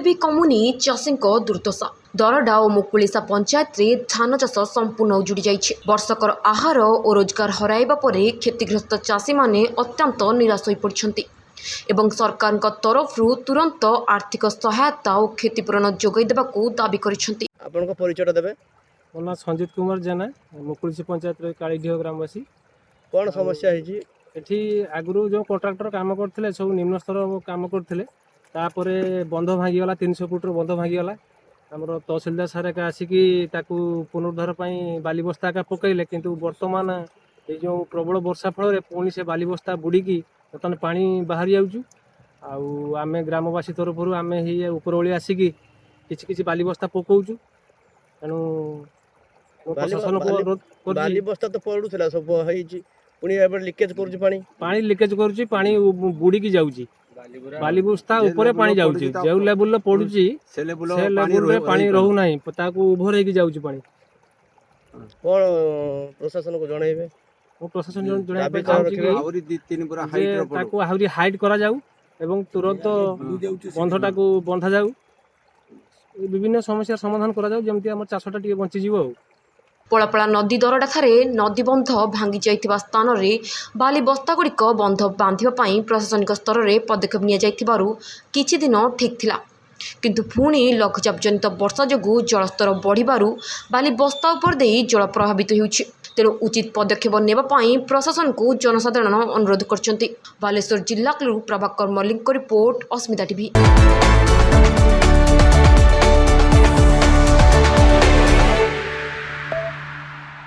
भी कमुनी चाषी दुर्दशा दरडा और मुकुलिसा पंचायत रे धान चाष संपूर्ण उजुड़ी जाइछे। वर्षकर आहार और रोजगार हराइबा परे क्षतिग्रस्त चाषी माने अत्यंत निराश होई पड़छन्ति एवं सरकार तरफ तुरंत आर्थिक सहायता और क्षतिपूरण जोगाई देबाकू दाबी करिसन्ति। आपनको परिचय देबे? मो ना संजीत कुमार जेना, मुकुलिसी पंचायत रे कालीढिह ग्रामवासी। कौन समस्या है? एठी आगुरु जो कॉन्ट्रैक्टर काम करथिले सब निम्न स्तर काम करथिले, तापरे बंध भांगीगला 300 फुट बंध भांगीगला। हमरो तहसीलदार सारे का आसिकी ताकू पुनरुद्धार पई बाली बस्ता का पकैले, किंतु वर्तमान ए जो प्रबल वर्षा फल पुणी से बाली बस्ता बुड़ीकी बर्तमान पानी बाहरी जाउछु। आउ आमे ग्रामवासी तरफरु आमे ही उपरओली आसिकी किछि किछि बाली बस्ता पकाउछु। तेणु प्रशासन को अनुरोध कर बाली बस्ता तो पड़ुथिला सब हेछि, पुणी एबे लीकेज करूछि पानी लीकेज करूछि, पानी बुड़ीकी जाउछि। बाली बस्ता ऊपर पानी जाउछि, जे लेवल पड़ुछि से लेवल रे पानी रहू नाही, ताकू उभर हेकी जाउछि पानी। कोन प्रशासन को जणाइबे? वो प्रशासन जणाइबे आउरी 2-3 पूरा हाइट रो ताकू आउरी हाइट करा जाउ एवं तुरंत बंधटाकू बंधा जाउ। विभिन्न समस्या समाधान करा जाउ, जेमति हमर चाषटा टिके बंची जीवो। पलापड़ा नदी दरडा ठारे नदी बंध भांगी जाइथिबा स्थान रे बाली बस्ता गुड़िक बंध बांधिबा पई प्रशासनिक स्तर रे पदक्षेप निया जाइथिबारु किछि दिन ठीक थिला, किंतु पुणी लघुचाप जनित वर्षा जोगु जलस्तर बढ़िबारु बाली बस्ता उपर देई जल प्रभावित होउछि। तेणु उचित पदक्षेप नेबा पई प्रशासन को जनसाधारण अनुरोध करछन्ति। बालेश्वर जिल्ला प्रभाकर मल्लिक रिपोर्ट, अस्मिता टीवी।